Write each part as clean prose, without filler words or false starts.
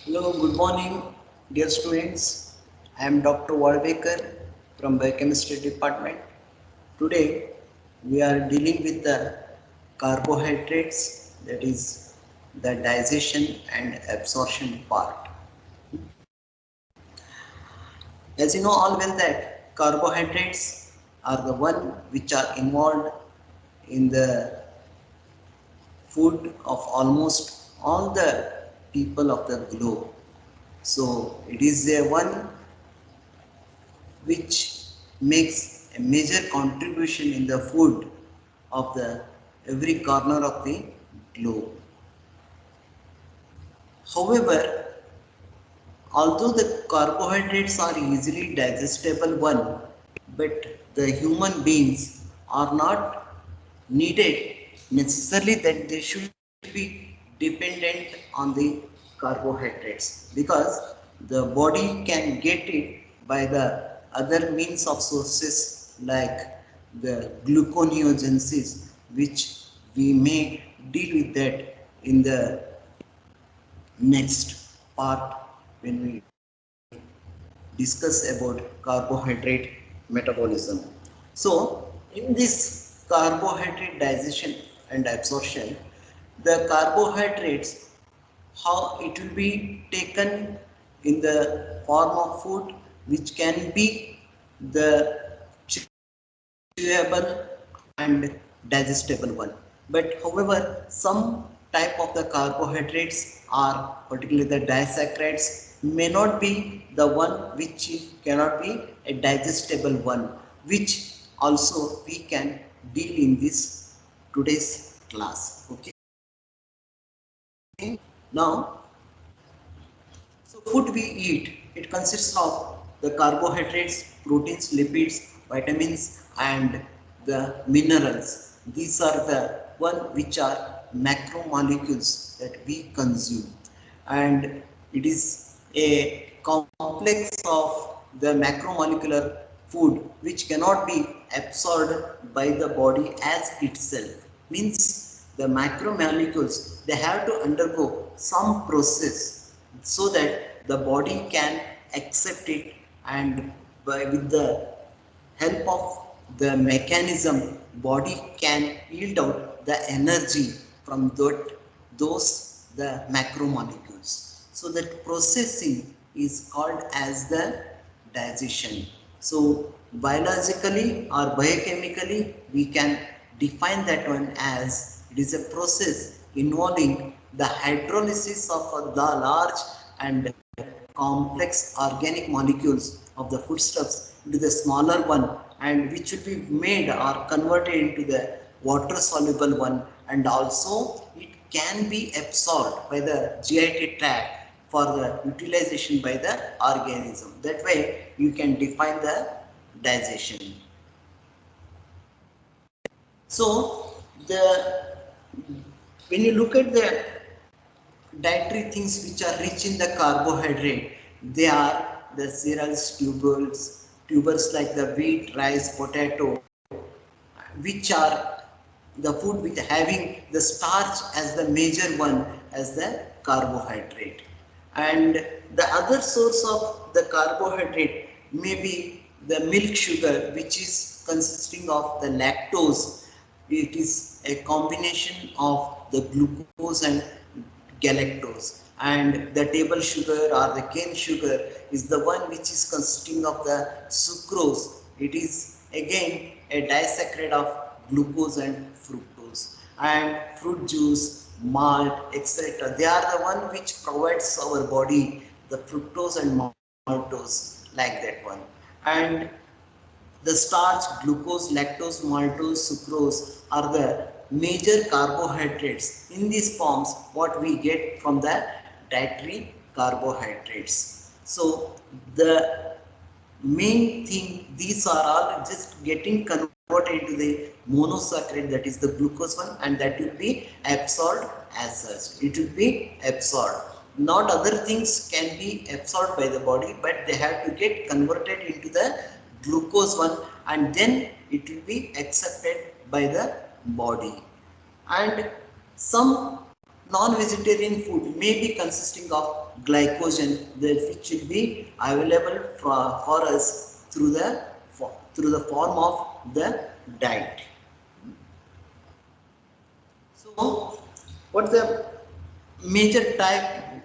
Hello, good morning, dear students. I am Dr. Walbaker from Biochemistry Department. Today, we are dealing with the carbohydrates, that is, the digestion and absorption part. As you know all well that carbohydrates are the one which are involved in the food of almost all the people of the globe. So it is the one which makes a major contribution in the food of the every corner of the globe. However, although the carbohydrates are easily digestible one, but the human beings are not needed necessarily that they should be dependent on the carbohydrates because the body can get it by the other means of sources like the gluconeogenesis, which we may deal with that in the next part when we discuss about carbohydrate metabolism. So, in this carbohydrate digestion and absorption, the carbohydrates, how it will be taken in the form of food, which can be the chewable and digestible one. But however, some type of the carbohydrates are particularly the disaccharides may not be the one which cannot be a digestible one, which also we can deal in this today's class. Okay. Now, so food we eat, it consists of the carbohydrates, proteins, lipids, vitamins and the minerals. These are the one which are macromolecules that we consume. And it is a complex of the macromolecular food which cannot be absorbed by the body as itself. Means the macromolecules, they have to undergo some process so that the body can accept it, and with the help of the mechanism body can yield out the energy from those the macromolecules. So that processing is called as the digestion. So biologically or biochemically we can define that one as it is a process involving the hydrolysis of the large and complex organic molecules of the foodstuffs into the smaller one, and which will be made or converted into the water soluble one, and also it can be absorbed by the GI tract for the utilization by the organism. That way you can define the digestion. So the when you look at the dietary things which are rich in the carbohydrate, they are the cereals, tubers like the wheat, rice, potato, which are the food with having the starch as the major one as the carbohydrate. And the other source of the carbohydrate may be the milk sugar, which is consisting of the lactose. It is a combination of the glucose and galactose, and the table sugar or the cane sugar is the one which is consisting of the sucrose. It is again a disaccharide of glucose and fructose. And fruit juice, malt, etc., they are the one which provides our body the fructose and maltose, like that one. And the starch, glucose, lactose, maltose, sucrose are the major carbohydrates. In these forms, what we get from the dietary carbohydrates. So the main thing, these are all just getting converted into the monosaccharide, that is the glucose one, and that will be absorbed as such. It will be absorbed. Not other things can be absorbed by the body, but they have to get converted into the glucose one, and then it will be accepted by the body. And some non-vegetarian food may be consisting of glycogen which will be available for us through the form of the diet. So what's the major type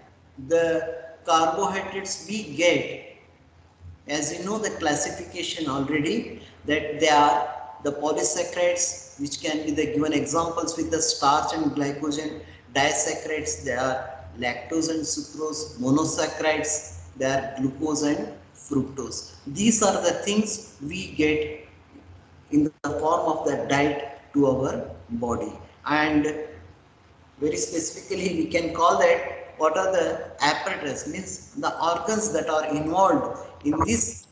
the carbohydrates we get? As you know the classification already, that they are the polysaccharides, which can be the given examples with the starch and glycogen. Disaccharides, they are lactose and sucrose. Monosaccharides, they are glucose and fructose. These are the things we get in the form of the diet to our body. And very specifically we can call that what are the apparatus, means the organs that are involved in this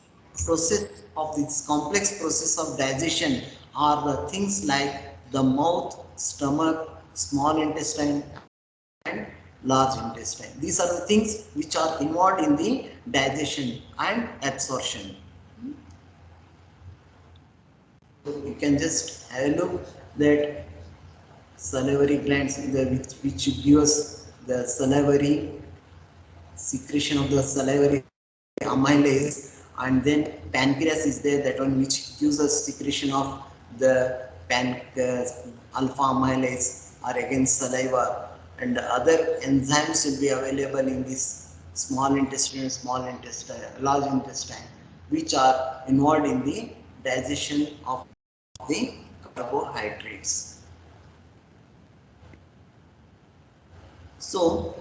process of this complex process of digestion are the things like the mouth, stomach, small intestine and large intestine. These are the things which are involved in the digestion and absorption. You can just have a look that salivary glands which give us the salivary secretion of the salivary amylase, and then pancreas is there, that one which gives us secretion of the alpha amylase or again saliva, and other enzymes will be available in this small intestine, large intestine, which are involved in the digestion of the carbohydrates. So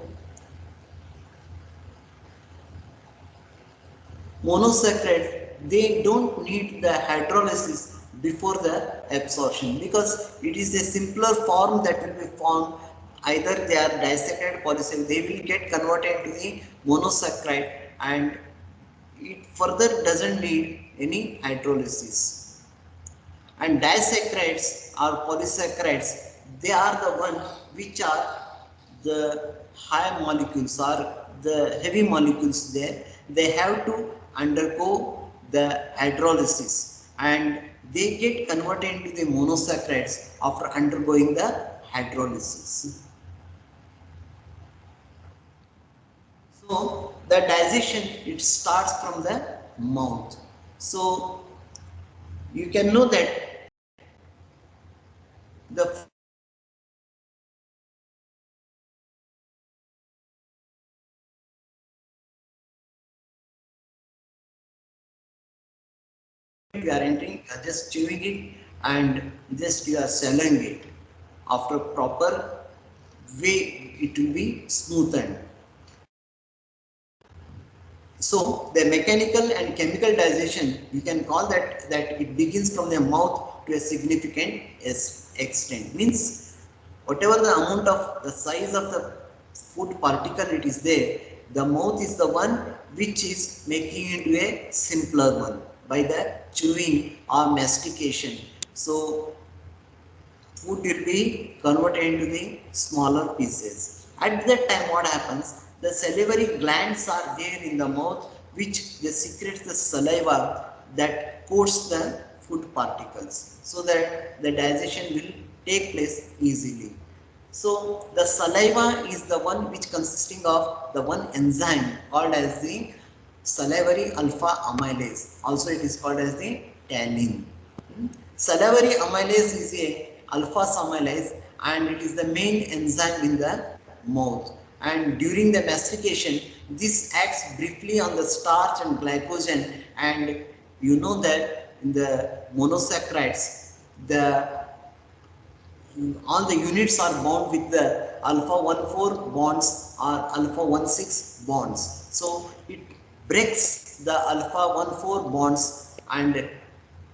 monosaccharide, they don't need the hydrolysis before the absorption, because it is a simpler form that will be formed. Either they are disaccharide, polysaccharide, they will get converted to the monosaccharide, and it further doesn't need any hydrolysis. And disaccharides or polysaccharides, they are the one which are the high molecules or the heavy molecules there. They have to undergo the hydrolysis and they get converted into the monosaccharides after undergoing the hydrolysis. So the digestion, it starts from the mouth. So you can know that the you are entering, you are just chewing it and just you are swallowing it. After proper way, it will be smoothened. So the mechanical and chemical digestion, we can call that it begins from the mouth to a significant extent. Means whatever the amount of the size of the food particle it is there, the mouth is the one which is making it into a simpler one by the chewing or mastication. So food will be converted into the smaller pieces. At that time what happens, the salivary glands are there in the mouth which they secrete the saliva that coats the food particles so that the digestion will take place easily. So the saliva is the one which consisting of the one enzyme called as the salivary alpha amylase. Also it is called as the tannin. Salivary amylase is a alpha amylase and it is the main enzyme in the mouth. And during the mastication, this acts briefly on the starch and glycogen, and you know that in the monosaccharides, all the units are bound with the alpha 1,4 bonds or alpha 1,6 bonds. So it breaks the alpha 1,4 bonds and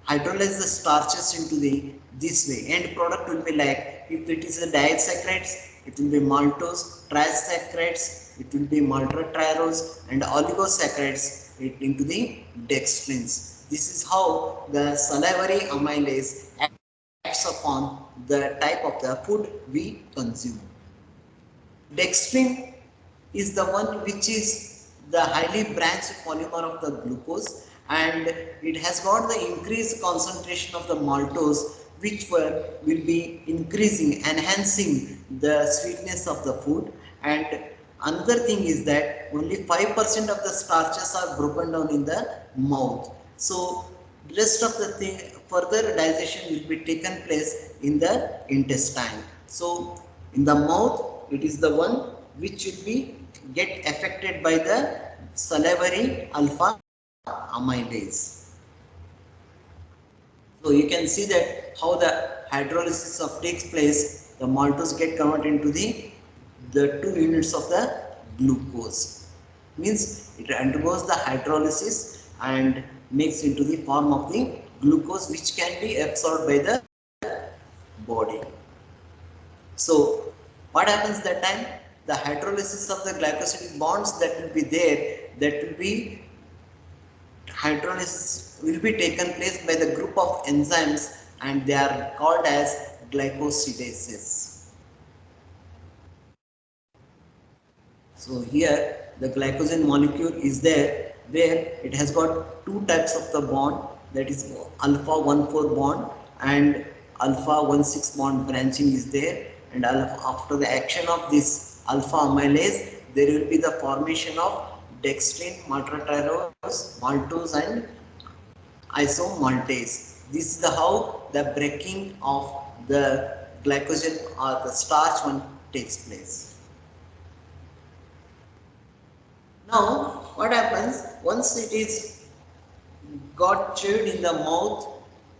hydrolyze the starches into this way. End product will be like, if it is a disaccharides, it will be maltose, trisaccharides, it will be maltodextrose, and oligosaccharides it into the dextrins. This is how the salivary amylase acts upon the type of the food we consume. Dextrin is the one which is the highly branched polymer of the glucose, and it has got the increased concentration of the maltose which will be increasing, enhancing the sweetness of the food, and Another thing is that only 5% of the starches are broken down in the mouth. So rest of the thing, further digestion will be taken place in the intestine. So in the mouth, it is the one which will be get affected by the salivary alpha amylase. So you can see that how the hydrolysis of takes place. The maltose get converted into the 2 units of the glucose. Means it undergoes the hydrolysis and makes into the form of the glucose, which can be absorbed by the body. So what happens that time? The hydrolysis of the glycosidic bonds that will be there, that will be hydrolysis will be taken place by the group of enzymes, and they are called as glycosidases. So here the glycogen molecule is there, where it has got two types of the bond, that is alpha 1,4 bond and alpha 1,6 bond branching is there, and after the action of this alpha amylase there will be the formation of dextrin, maltodextrose, maltose and isomaltase. This is the how the breaking of the glycogen or the starch one takes place. Now what happens once it is got chewed in the mouth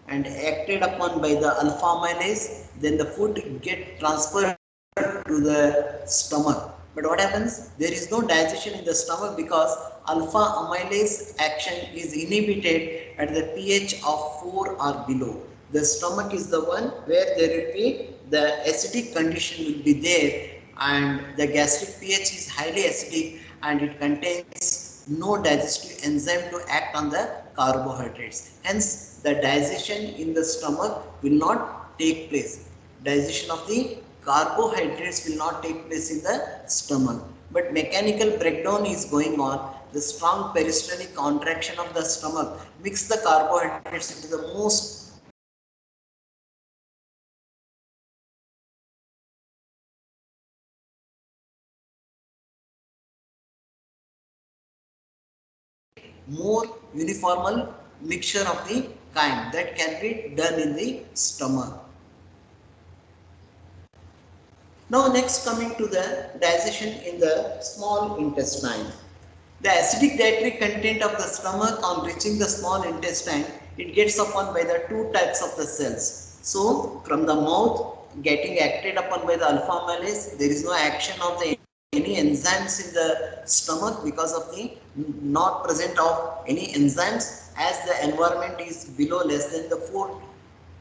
and acted upon by the alpha amylase, then the food get transferred to the stomach. But what happens? There is no digestion in the stomach because alpha amylase action is inhibited at the pH of 4 or below. The stomach is the one where there will be the acidic condition will be there, and the gastric pH is highly acidic and it contains no digestive enzyme to act on the carbohydrates. Hence, the digestion in the stomach will not take place. Digestion of the carbohydrates will not take place in the stomach. But mechanical breakdown is going on. The strong peristaltic contraction of the stomach mix the carbohydrates into the most more uniformal mixture of the kind that can be done in the stomach. Now next coming to the digestion in the small intestine. The acidic dietary content of the stomach on reaching the small intestine, it gets upon by the two types of the cells. So from the mouth getting acted upon by the alpha amylase, there is no action of the any enzymes in the stomach because of the not present of any enzymes, as the environment is below less than the 4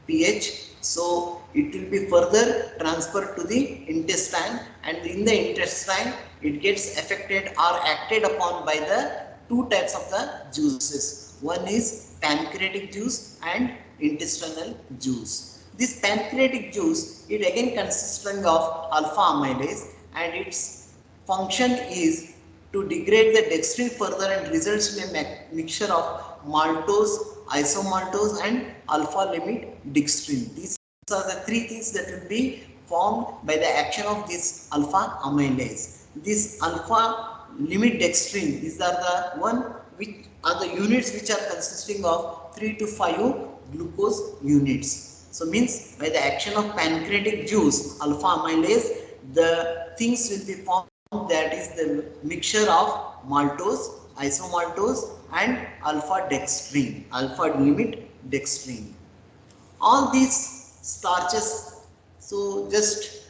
pH. So it will be further transferred to the intestine, and in the intestine it gets affected or acted upon by the two types of the juices. One is pancreatic juice and intestinal juice. This pancreatic juice, it again consisting of alpha amylase, and its function is to degrade the dextrin further and results in a mixture of maltose, isomaltose and alpha limit dextrin. These are the three things that will be formed by the action of this alpha amylase. This alpha limit dextrin, these are the one which are the units which are consisting of 3 to 5 glucose units. So means by the action of pancreatic juice, alpha amylase, the things will be formed, that is the mixture of maltose, isomaltose and alpha dextrin, alpha limit dextrin. All these starches, so just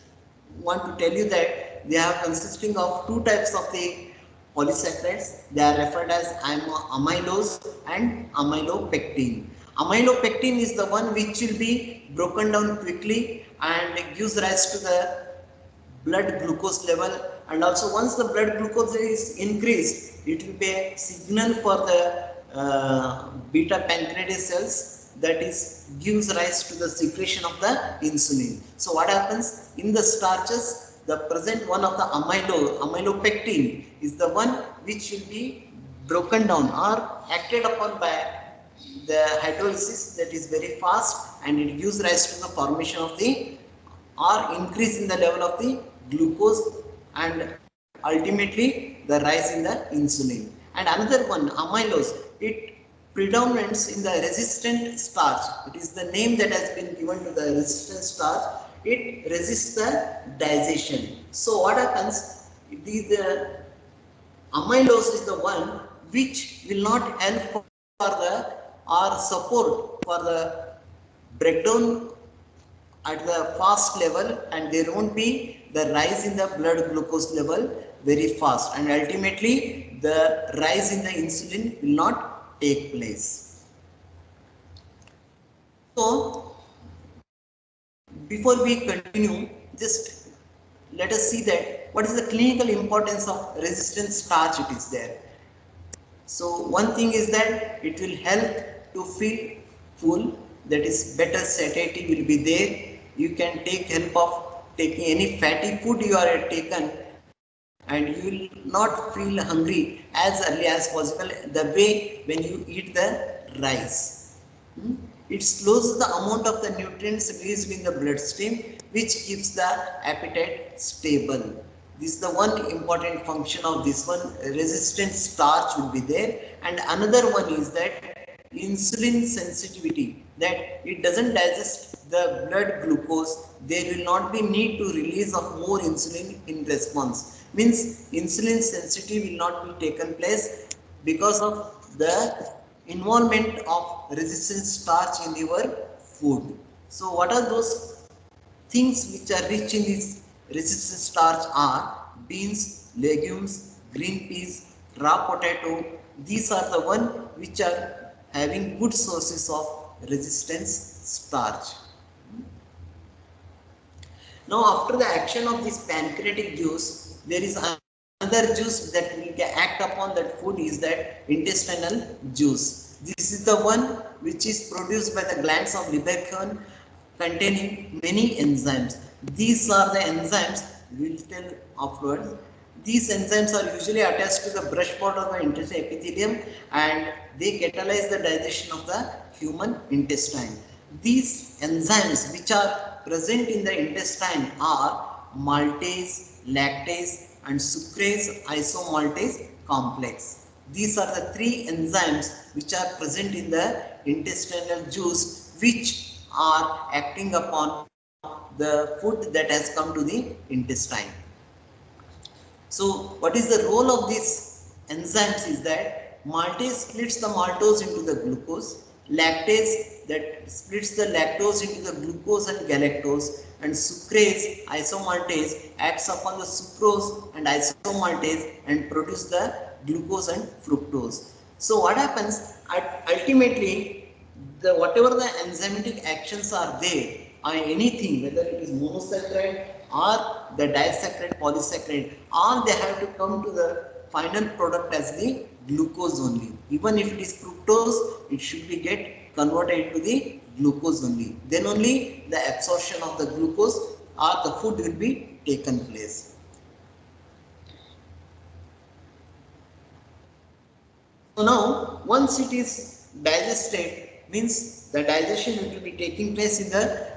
want to tell you that they are consisting of two types of the polysaccharides. They are referred as amylose and amylopectin. Amylopectin is the one which will be broken down quickly and gives rise to the blood glucose level, and also once the blood glucose is increased, it will be a signal for the beta pancreatic cells, that is gives rise to the secretion of the insulin. So what happens in the starches, the present one of the amylopectin is the one which will be broken down or acted upon by the hydrolysis, that is very fast, and it gives rise to the formation of the or increase in the level of the glucose, and ultimately the rise in the insulin. And another one, amylose, it predominates in the resistant starch. It is the name that has been given to the resistant starch. It resists the digestion. So what happens? The amylose is the one which will not help for the or support for the breakdown at the fast level, and there won't be the rise in the blood glucose level very fast, and ultimately the rise in the insulin will not take place. So before we continue, just let us see that what is the clinical importance of resistant starch it is there. So one thing is that it will help to feel full, that is better satiety will be there. You can take help of taking any fatty food you are taken, and you will not feel hungry as early as possible the way when you eat the rice. It slows the amount of the nutrients released in the bloodstream, which keeps the appetite stable. This is the one important function of this one. Resistant starch will be there. And another one is that insulin sensitivity, that it doesn't digest the blood glucose. There will not be need to release of more insulin in response. Means insulin sensitivity will not be taken place because of the involvement of resistant starch in your food. So what are those things which are rich in this resistant starch are beans, legumes, green peas, raw potato. These are the one which are having good sources of resistance starch. Now after the action of this pancreatic juice, there is another juice that will act upon that food, is that intestinal juice. This is the one which is produced by the glands of Lieberkühn, containing many enzymes. These are the enzymes we will tell afterwards. These enzymes are usually attached to the brush border of the intestinal epithelium, and they catalyze the digestion of the human intestine. These enzymes which are present in the intestine are maltase, lactase and sucrase isomaltase complex. These are the three enzymes which are present in the intestinal juice, which are acting upon the food that has come to the intestine. So what is the role of these enzymes is that maltase splits the maltose into the glucose, lactase that splits the lactose into the glucose and galactose, and sucrase isomaltase acts upon the sucrose and isomaltase and produce the glucose and fructose. So what happens, ultimately the whatever the enzymatic actions are there on anything, whether it is monosaccharide or the disaccharide, polysaccharide, all they have to come to the final product as the glucose only. Even if it is fructose, it should be get converted into the glucose only. Then only the absorption of the glucose or the food will be taken place. So now once it is digested, means the digestion will be taking place in the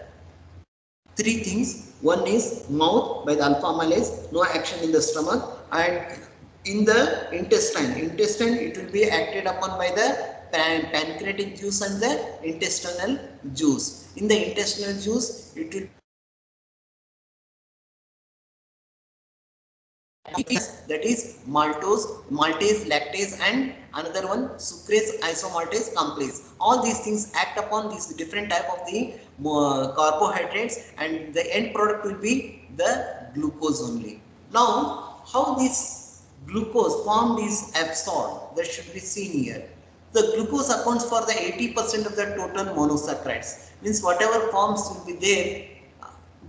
three things. One is mouth by the alpha amylase, no action in the stomach, and in the intestine it will be acted upon by the pancreatic juice and the intestinal juice. In the intestinal juice it will that is maltase, lactase, and another one sucrase isomaltase complex. All these things act upon these different type of the carbohydrates, and the end product will be the glucose only. Now how this glucose formed is absorbed, that should be seen here. The glucose accounts for the 80% of the total monosaccharides. Means whatever forms will be there,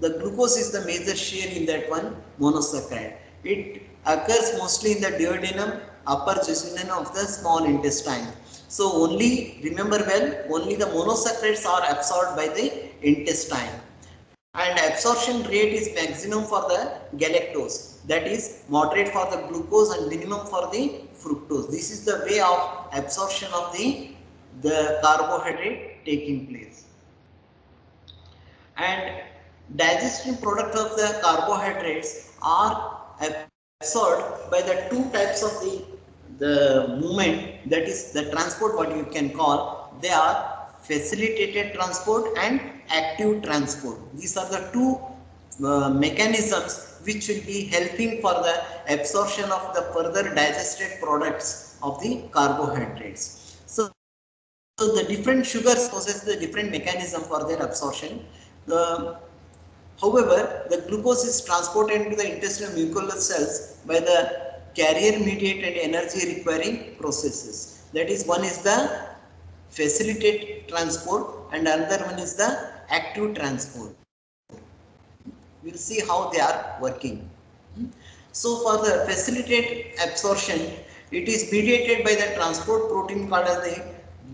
the glucose is the major share in that one monosaccharide. It occurs mostly in the duodenum, upper jejunum of the small intestine. So only, remember well, only the monosaccharides are absorbed by the intestine. And absorption rate is maximum for the galactose, that is moderate for the glucose and minimum for the fructose. This is the way of absorption of the carbohydrate taking place. And digestion product of the carbohydrates are absorbed by the two types of the movement, that is the transport, what you can call, they are facilitated transport and active transport. These are the two mechanisms which will be helping for the absorption of the further digested products of the carbohydrates. So the different sugars possess the different mechanism for their absorption. However, the glucose is transported into the intestinal mucosal cells by the carrier mediated energy requiring processes. That is, one is the facilitated transport and another one is the active transport. We will see how they are working. So for the facilitated absorption, it is mediated by the transport protein called as the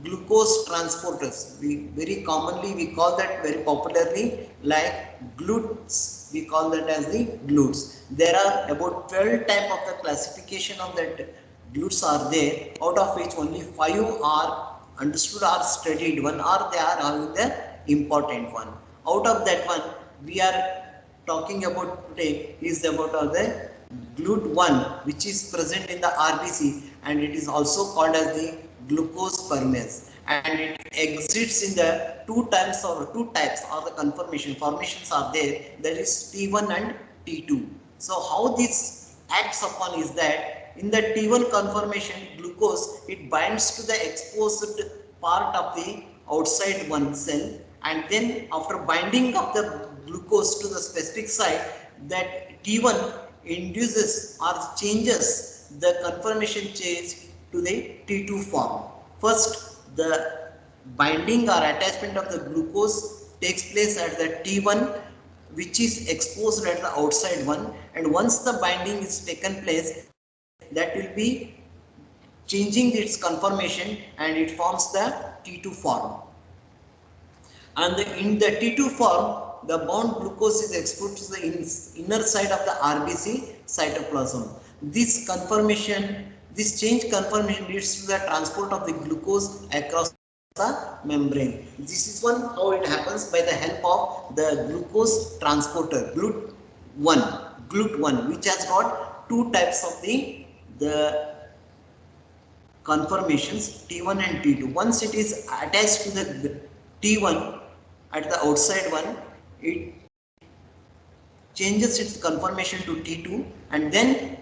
glucose transporters. Very commonly we call that very popularly like GLUTs. We call that as the GLUTs. There are about 12 type of the classification of that GLUTs are there, out of which only 5 are understood or studied. One are they are having the important one. Out of that one, we are talking about today is about the GLUT1, which is present in the RBC, and it is also called as the glucose permease, and it exists in the two types or the formations are there, that is T1 and T2. So how this acts upon is that in the T1 conformation, glucose, it binds to the exposed part of the outside one cell, and then after binding of the glucose to the specific site, that T1 induces or changes the conformation change to the T2 form. First, the binding or attachment of the glucose takes place at the T1, which is exposed at the outside one, and once the binding is taken place, that will be changing its conformation and it forms the T2 form. And in the T2 form, the bound glucose is exposed to the inner side of the RBC cytoplasm. This change conformation leads to the transport of the glucose across the membrane. This is one how it happens by the help of the glucose transporter GLUT1, which has got two types of the conformations, T1 and T2. Once it is attached to the T1 at the outside one, it changes its conformation to T2, and then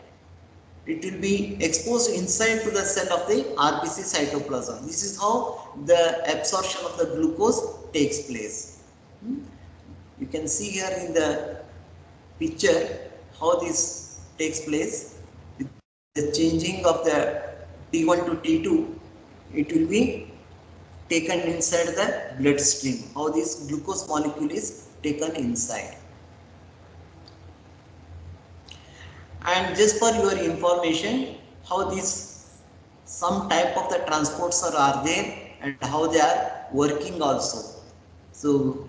it will be exposed inside to the cell of the RBC cytoplasm. This is how the absorption of the glucose takes place. You can see here in the picture how this takes place. With the changing of the T1 to T2, it will be taken inside the bloodstream. How this glucose molecule is taken inside. And just for your information, how some type of the transports are there and how they are working also. So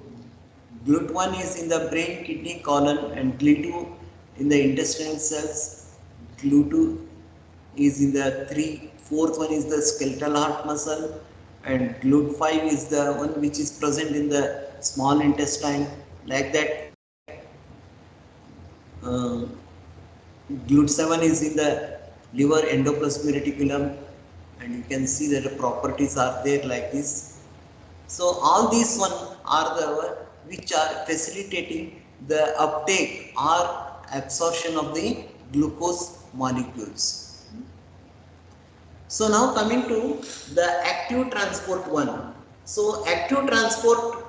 GLUT1 is in the brain, kidney, colon, and GLUT2 in the intestinal cells. GLUT2 is in the fourth one is the skeletal heart muscle, and GLUT5 is the one which is present in the small intestine, like that. GLUT7 is in the liver, endoplasmic reticulum, and you can see that the properties are there like this. So all these one are the which are facilitating the uptake or absorption of the glucose molecules. So now coming to the active transport one. So active transport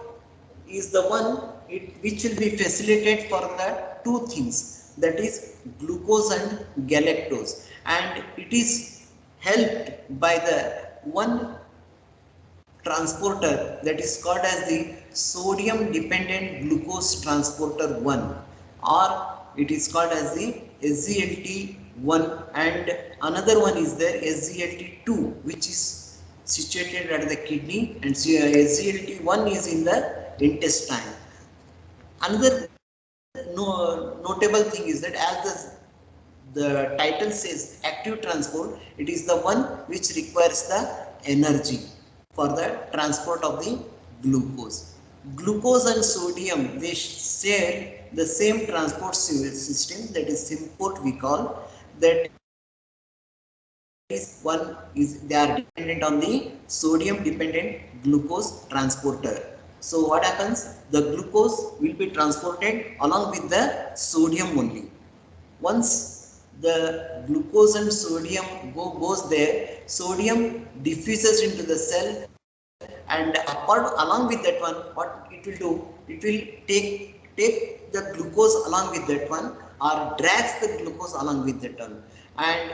is the one which will be facilitated for the two things, that is glucose and galactose, and it is helped by the one transporter that is called as the sodium dependent glucose transporter 1, or it is called as the SGLT1, and another one is there SGLT2, which is situated at the kidney, and SGLT1 is in the intestine. Another notable thing is that as the title says active transport, it is the one which requires the energy for the transport of the glucose. Glucose and sodium, they share the same transport system, that is SYMPORT we call, that is one is they are dependent on the sodium dependent glucose transporter. So what happens? The glucose will be transported along with the sodium only. Once the glucose and sodium goes there, sodium diffuses into the cell, and apart along with that one, what it will do, it will take the glucose along with that one, or drags the glucose along with that one, and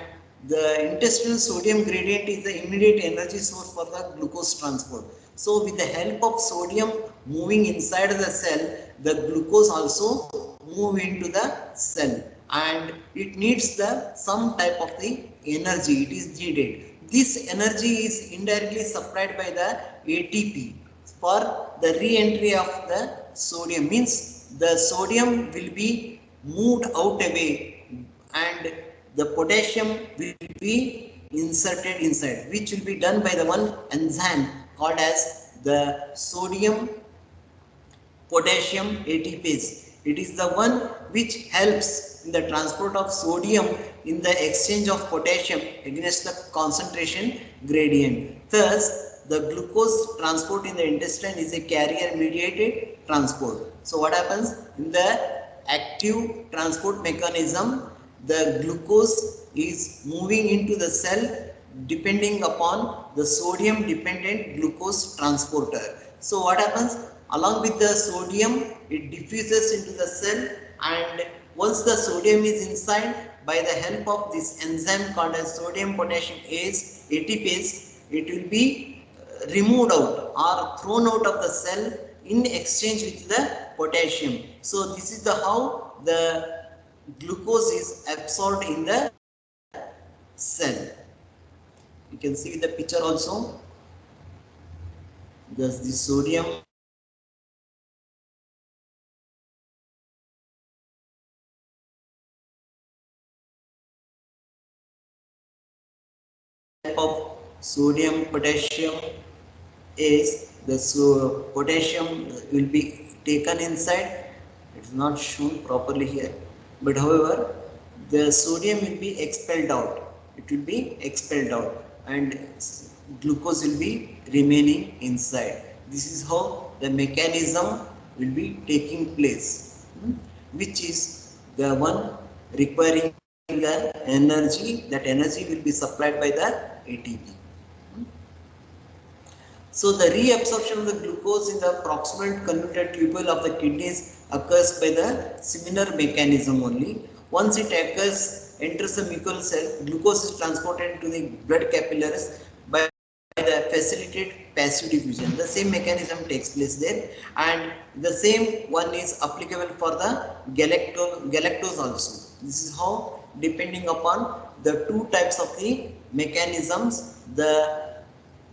the intestinal sodium gradient is the immediate energy source for the glucose transport. So with the help of sodium moving inside the cell, the glucose also move into the cell, and it needs the some type of the energy, it is needed. This energy is indirectly supplied by the ATP for the re-entry of the sodium, means the sodium will be moved out away and the potassium will be inserted inside, which will be done by the one enzyme called as the sodium potassium ATPase. It is the one which helps in the transport of sodium in the exchange of potassium against the concentration gradient. Thus, the glucose transport in the intestine is a carrier mediated transport. So what happens in the active transport mechanism? The glucose is moving into the cell depending upon the sodium dependent glucose transporter. So what happens? Along with the sodium, it diffuses into the cell, and once the sodium is inside, by the help of this enzyme called as sodium potassium ATPase, it will be removed out or thrown out of the cell in exchange with the potassium. So this is the how the glucose is absorbed in the cell. You can see the picture also. Thus the sodium of sodium potassium is the potassium will be taken inside. It is not shown properly here, but however the sodium will be expelled out. It will be expelled out, and glucose will be remaining inside. This is how the mechanism will be taking place, which is the one requiring the energy. That energy will be supplied by the ATP. So the reabsorption of the glucose in the proximal convoluted tubule of the kidneys occurs by the similar mechanism only. Once it occurs, enters the mucosal cell, glucose is transported to the blood capillaries by the facilitated passive diffusion. The same mechanism takes place there, and the same one is applicable for the galactose also. This is how, depending upon the two types of the mechanisms, the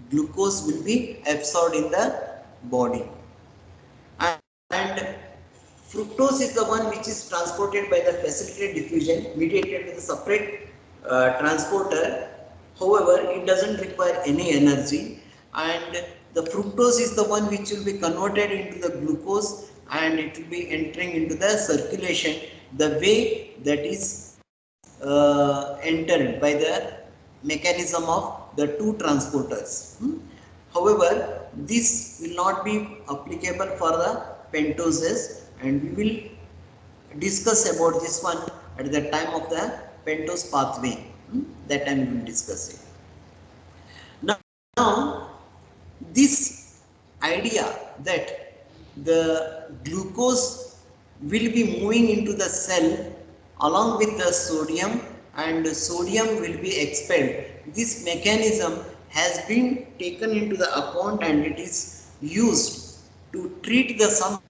glucose will be absorbed in the body. And fructose is the one which is transported by the facilitated diffusion mediated with a separate transporter. However, it doesn't require any energy, and the fructose is the one which will be converted into the glucose, and it will be entering into the circulation the way that is entered by the mechanism of the two transporters. However, this will not be applicable for the pentoses, and we will discuss about this one at the time of the pentose pathway. That time we will discuss it. Now this idea that the glucose will be moving into the cell along with the sodium, and sodium will be expelled. This mechanism has been taken into the account, and it is used to treat the some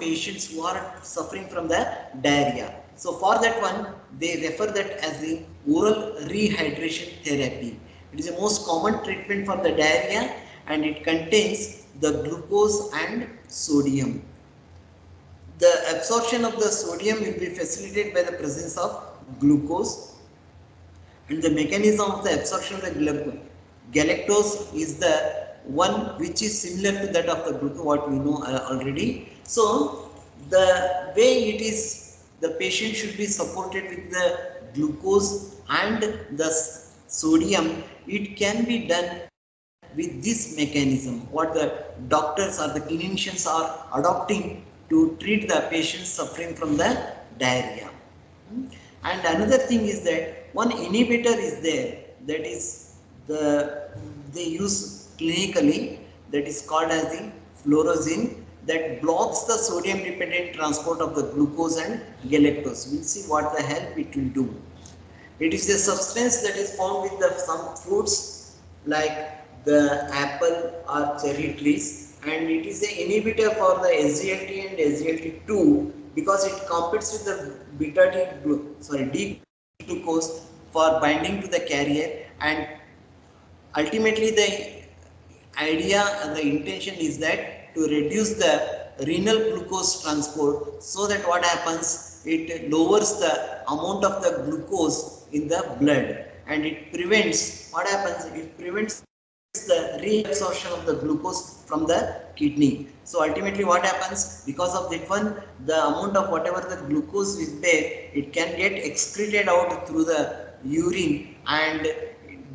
patients who are suffering from the diarrhea. So for that one, they refer that as the oral rehydration therapy. It is the most common treatment for the diarrhea, and it contains the glucose and sodium. The absorption of the sodium will be facilitated by the presence of glucose, and the mechanism of the absorption of the galactose is the one which is similar to that of the glucose, what we know already. So the way it is the patient should be supported with the glucose and the sodium. It can be done with this mechanism, what the doctors or the clinicians are adopting to treat the patients suffering from the diarrhea. And another thing is that one inhibitor is there, that is they use clinically, that is called as the fluorosin, that blocks the sodium dependent transport of the glucose and galactose. We'll see what the help it will do. It is a substance that is found with some fruits like the apple or cherry trees, and it is an inhibitor for the SGLT and SGLT2 because it competes with the D glucose for binding to the carrier, and ultimately the idea and the intention is that to reduce the renal glucose transport, so that what happens, it lowers the amount of the glucose in the blood, and it prevents what happens, it prevents the reabsorption of the glucose from the kidney. So ultimately what happens, because of that one, the amount of whatever the glucose is there, it can get excreted out through the urine, and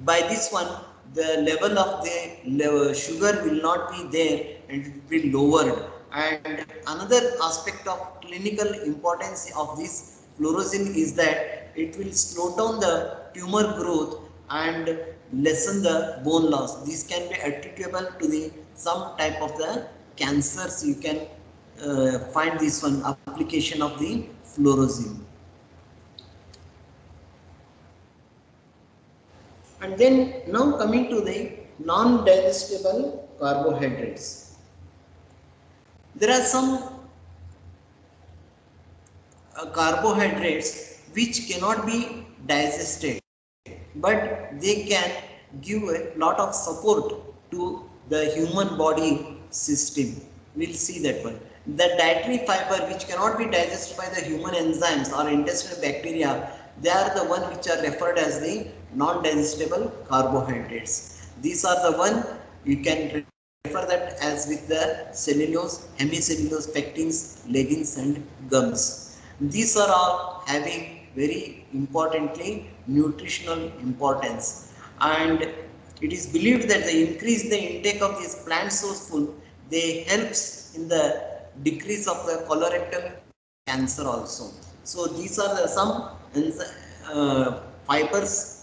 by this one the level of the sugar will not be there and it will be lowered. And another aspect of clinical importance of this fluorosin is that it will slow down the tumor growth and lessen the bone loss. This can be attributable to the some type of the cancers. You can find this one application of the fluorosin. And then now coming to the non-digestible carbohydrates. There are some carbohydrates which cannot be digested, but they can give a lot of support to the human body system. We'll see that one. The dietary fiber which cannot be digested by the human enzymes or intestinal bacteria, they are the one which are referred as the non-digestible carbohydrates. These are the one you can refer that as with the cellulose, hemicellulose, pectins, lignins and gums. These are all having very importantly nutritional importance, and it is believed that the increase the intake of these plant source food, they helps in the decrease of the colorectal cancer also. So these are the some fibers,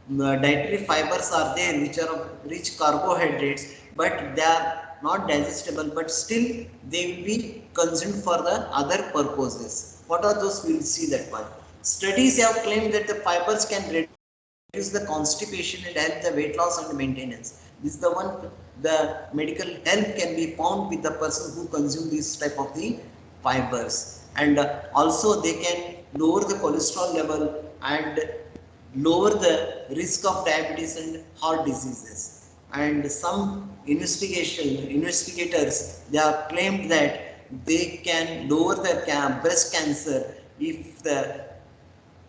dietary fibers are there which are of rich carbohydrates, but they are not digestible, but still they will be consumed for the other purposes. What are those? We will see that one. Studies have claimed that the fibers can reduce the constipation and help the weight loss and maintenance. This is the one, the medical help can be found with the person who consume this type of the fibers, and also they can lower the cholesterol level and lower the risk of diabetes and heart diseases. And some investigators, they have claimed that they can lower the breast cancer if the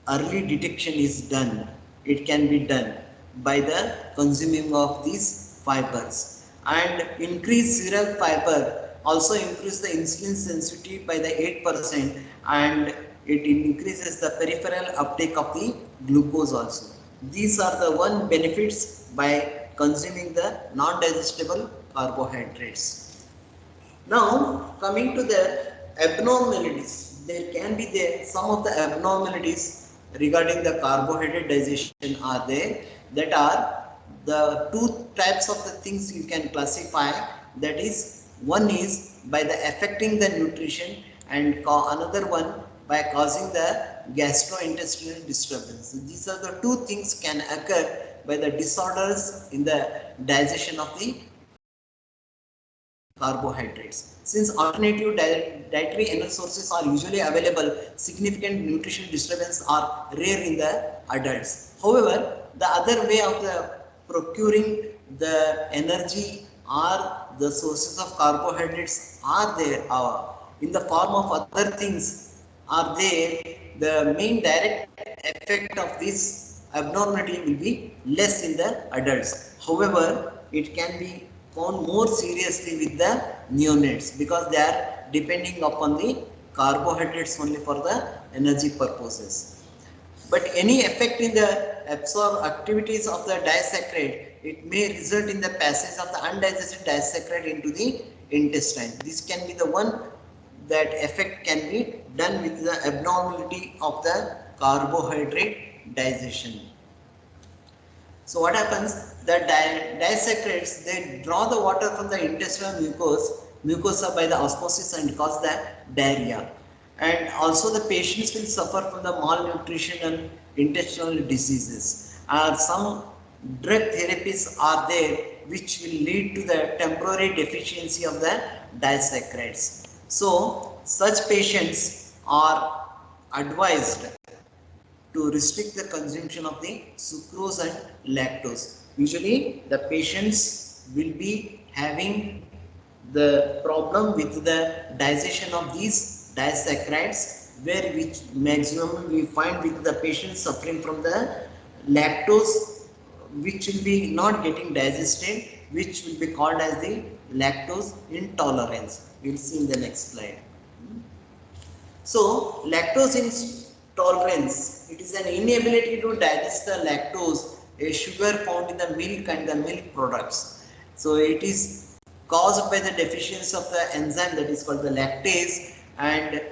early detection is done. It can be done by the consuming of these fibers. And increased cereal fiber also improves the insulin sensitivity by the 8%, and it increases the peripheral uptake of the glucose also. These are the one benefits by consuming the non-digestible carbohydrates. Now coming to the abnormalities, there can be some of the abnormalities regarding the carbohydrate digestion are there, that are the two types of the things you can classify, that is one is by the affecting the nutrition and another one by causing the gastrointestinal disturbance. So these are the two things can occur by the disorders in the digestion of the carbohydrates. Since alternative dietary energy sources are usually available, significant nutritional disturbance are rare in the adults. However, the other way of procuring the energy or the sources of carbohydrates are there in the form of other things are there. The main direct effect of this abnormality will be less in the adults. However, it can be found more seriously with the neonates because they are depending upon the carbohydrates only for the energy purposes. But any effect in the absorb activities of the disaccharide, it may result in the passage of the undigested disaccharide into the intestine. This can be the one that effect can be done with the abnormality of the carbohydrate digestion. So what happens? The disaccharides, they draw the water from the intestinal mucosa by the osmosis and cause the diarrhea. And also the patients will suffer from the malnutrition and intestinal diseases. Some drug therapies are there which will lead to the temporary deficiency of the disaccharides. So such patients are advised to restrict the consumption of the sucrose and lactose. Usually the patients will be having the problem with the digestion of these disaccharides, where which maximum we find with the patients suffering from the lactose, which will be not getting digested, which will be called as the lactose intolerance. We will see in the next slide. So lactose intolerance, it is an inability to digest the lactose, a sugar found in the milk and the milk products. So it is caused by the deficiency of the enzyme that is called the lactase, and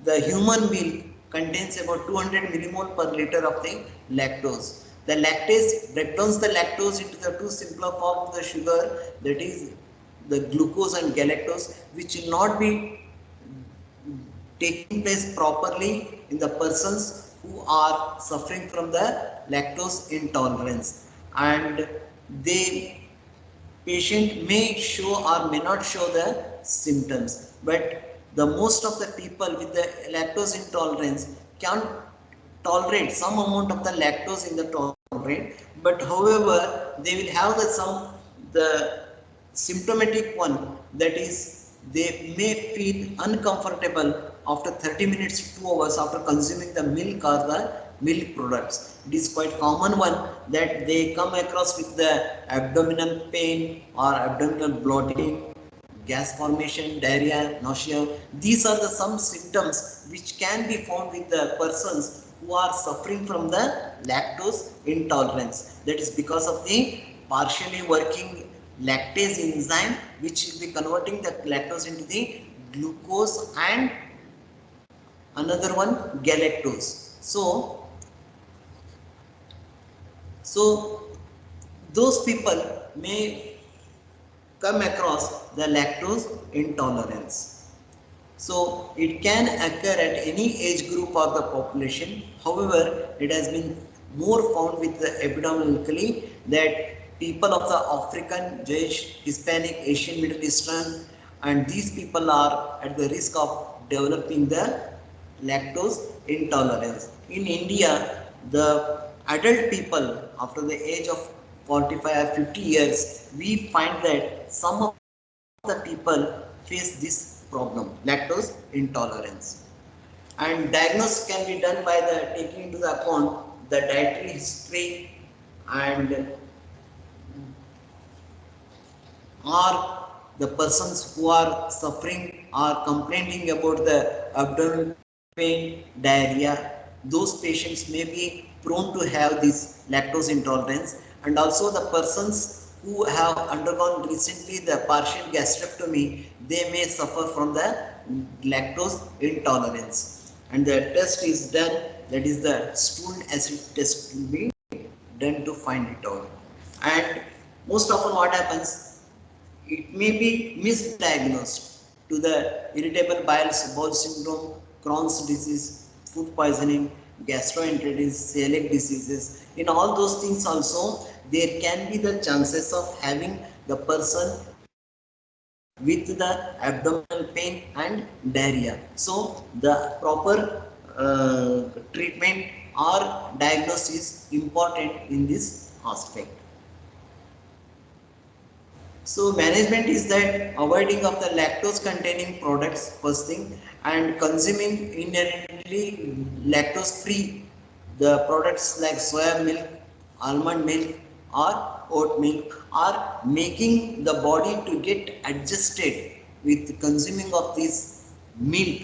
the human milk contains about 200 millimole per liter of the lactose. The lactase breaks the lactose into the two simpler forms of the sugar, that is the glucose and galactose, which will not be taking place properly in the persons who are suffering from the lactose intolerance, and the patient may show or may not show the symptoms, but the most of the people with the lactose intolerance can tolerate some amount of the lactose in the tolerate, but however they will have the symptomatic one, that is they may feel uncomfortable after 30 minutes to 2 hours after consuming the milk or the milk products. It is quite common one that they come across with the abdominal pain or abdominal bloating, gas formation, diarrhea, nausea. These are the some symptoms which can be found with the persons who are suffering from the lactose intolerance. That is because of the partially working lactase enzyme, which will be converting the lactose into the glucose and another one galactose. So those people may come across the lactose intolerance. So it can occur at any age group of the population. However, it has been more found with the epidemiologically that people of the African, Jewish, Hispanic, Asian, Middle Eastern, and these people are at the risk of developing the lactose intolerance. In India, the adult people after the age of 45 or 50 years, we find that some of the people face this problem, lactose intolerance. And diagnosis can be done by the taking into the account the dietary history and or the persons who are suffering or complaining about the abdominal pain, diarrhea. Those patients may be prone to have this lactose intolerance, and also the persons who have undergone recently the partial gastrectomy, they may suffer from the lactose intolerance. And the test is done, that is the stool acid test will be done to find it out. And most often what happens, it may be misdiagnosed to the irritable bowel syndrome, Crohn's disease, food poisoning, gastroenteritis, celiac diseases. In all those things also, there can be the chances of having the person with the abdominal pain and diarrhea. So the proper treatment or diagnosis is important in this aspect. So management is that avoiding of the lactose containing products first thing, and consuming inherently lactose free the products like soya milk, almond milk or oat milk, are making the body to get adjusted with consuming of this milk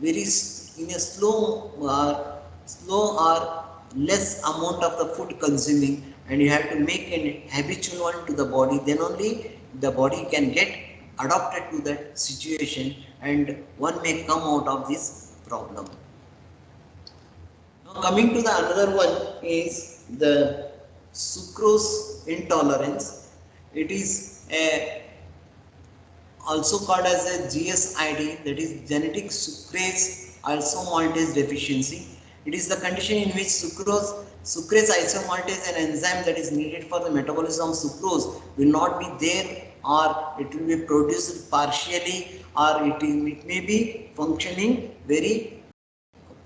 in a slow or less amount of the food consuming, and you have to make an habitual one to the body, then only the body can get adapted to that situation and one may come out of this problem. Now coming to the another one is the sucrose intolerance. It is a also called as a GSID, that is genetic sucrase isomaltase deficiency. It is the condition in which sucrase isomaltase, an enzyme that is needed for the metabolism of sucrose, will not be there, or it will be produced partially, or it may be functioning very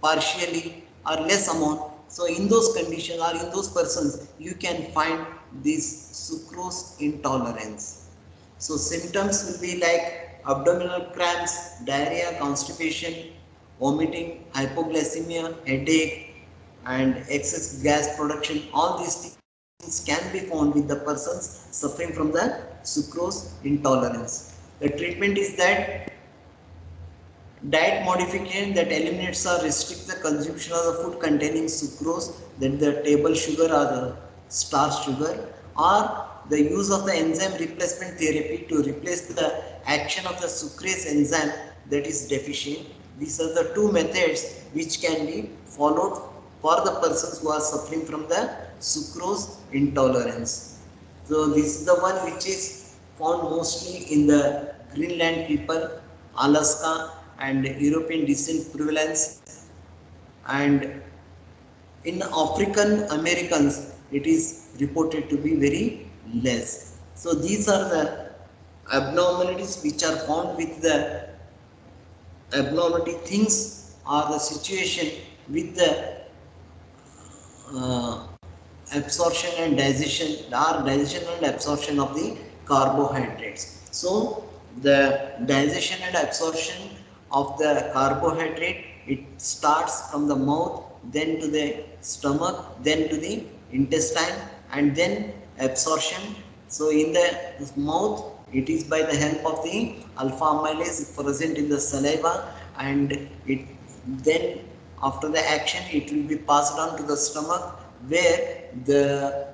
partially or less amount. So in those conditions or in those persons, you can find this sucrose intolerance. So symptoms will be like abdominal cramps, diarrhea, constipation, vomiting, hypoglycemia, headache, and excess gas production. All these things can be found with the persons suffering from the sucrose intolerance. The treatment is that diet modification that eliminates or restricts the consumption of the food containing sucrose, that the table sugar or the starch sugar, or the use of the enzyme replacement therapy to replace the action of the sucrase enzyme that is deficient. These are the two methods which can be followed for the persons who are suffering from the sucrose intolerance. So this is the one which is found mostly in the Greenland people, Alaska, and European descent prevalence, and in African Americans it is reported to be very less. So these are the abnormalities which are found with the abnormality things or the situation with the absorption and digestion and absorption of the carbohydrates. So the digestion and absorption of the carbohydrate, it starts from the mouth, then to the stomach, then to the intestine, and then absorption. So in the mouth, it is by the help of the alpha amylase present in the saliva, and it then after the action it will be passed on to the stomach, where the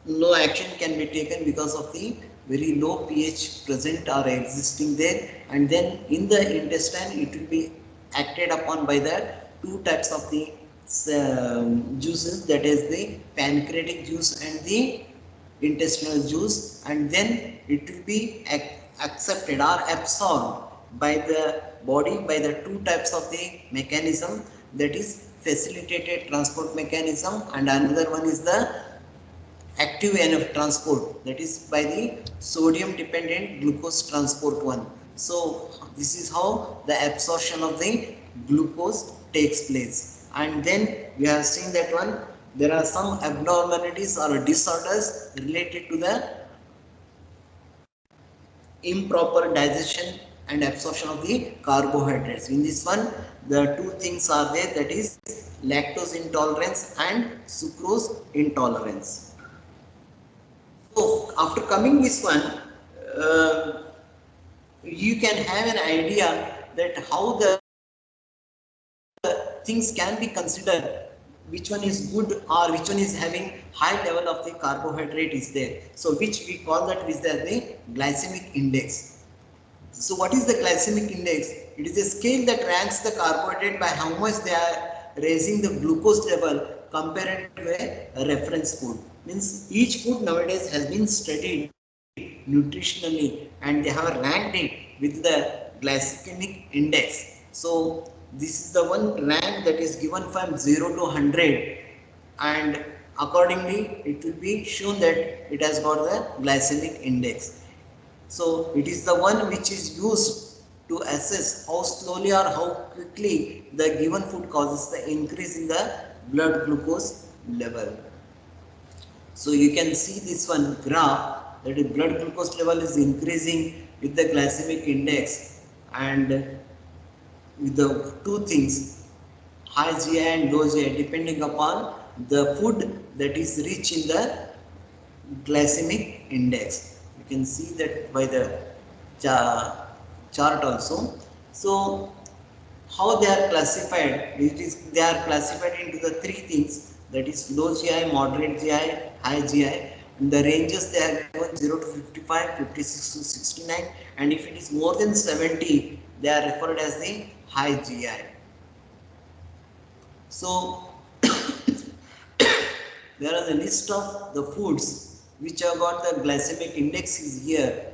no action can be taken because of the very low pH present or existing there, and then in the intestine it will be acted upon by the two types of the juices, that is the pancreatic juice and the intestinal juice, and then it will be accepted or absorbed by the body by the two types of the mechanism, that is facilitated transport mechanism, and another one is the active NF transport, that is by the sodium dependent glucose transport one. So this is how the absorption of the glucose takes place. And then we have seen that one, there are some abnormalities or disorders related to the improper digestion and absorption of the carbohydrates. In this one, the two things are there, that is lactose intolerance and sucrose intolerance. So after coming this one, you can have an idea that how the things can be considered, which one is good or which one is having high level of the carbohydrate is there. So which we call that is the glycemic index. So what is the glycemic index? It is a scale that ranks the carbohydrate by how much they are raising the glucose level compared to a reference food. Means each food nowadays has been studied nutritionally and they have ranked it with the glycemic index. So this is the one rank that is given from 0 to 100, and accordingly it will be shown that it has got the glycemic index. So it is the one which is used to assess how slowly or how quickly the given food causes the increase in the blood glucose level. So you can see this one graph, that is blood glucose level is increasing with the glycemic index, and with the two things, high GI and low GI, depending upon the food that is rich in the glycemic index. You can see that by the chart also. So How they are classified? They are classified into the three things, that is low GI, moderate GI, high GI. And the ranges they have given 0 to 55, 56 to 69, and if it is more than 70, they are referred as the high GI. So there are the list of the foods which have got the glycemic index is here.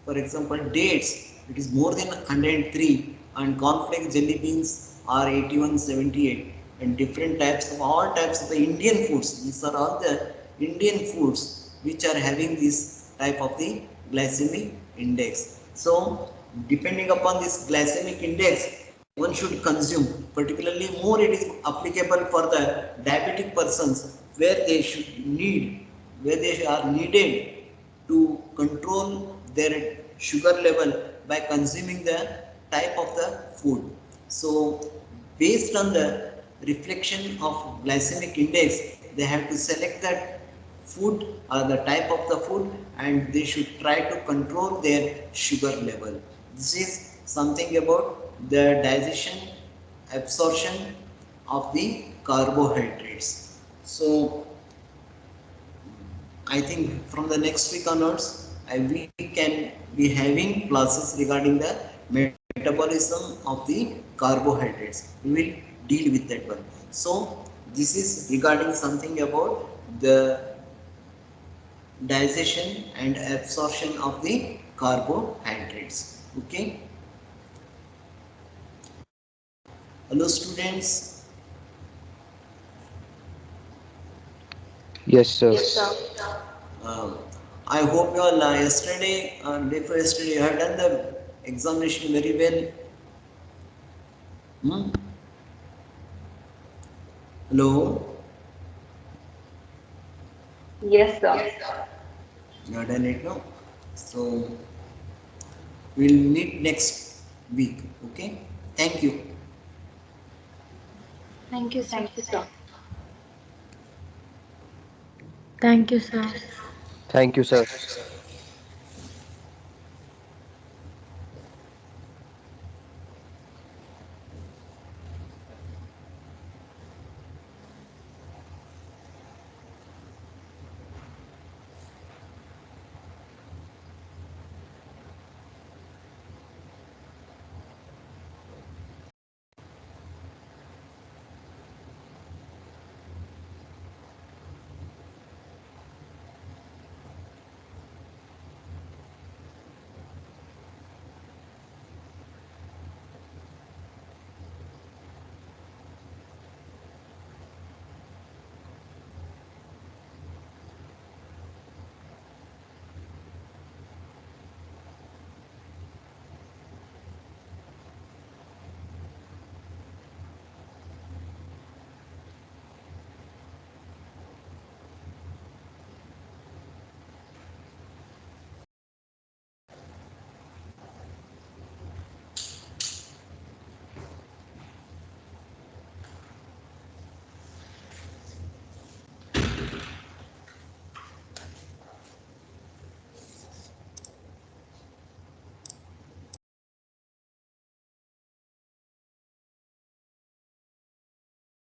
For example, dates, it is more than 103, and cornflake jelly beans are 8178, and different types of all types of the Indian foods. These are all the Indian foods which are having this type of the glycemic index. So depending upon this glycemic index, one should consume. Particularly more it is applicable for the diabetic persons, where they should need, where they are needed to control their sugar level by consuming the type of the food. So based on the reflection of glycemic index, they have to select that food or the type of the food, and they should try to control their sugar level. This is something about the digestion, absorption of the carbohydrates. So I think from the next week onwards, we can be having classes regarding the metabolism of the carbohydrates. We will deal with that one. So this is regarding something about the digestion and absorption of the carbohydrates. Okay. Hello students. Yes, sir. Yes, sir. Um, I hope you all yesterday, day before yesterday, you have done the examination very well. Hmm? Hello, Yes, sir. you have done it now. So we'll meet next week. Okay. Thank you. Thank you, sir. Thank you, sir. Thank you, sir. Thank you, sir.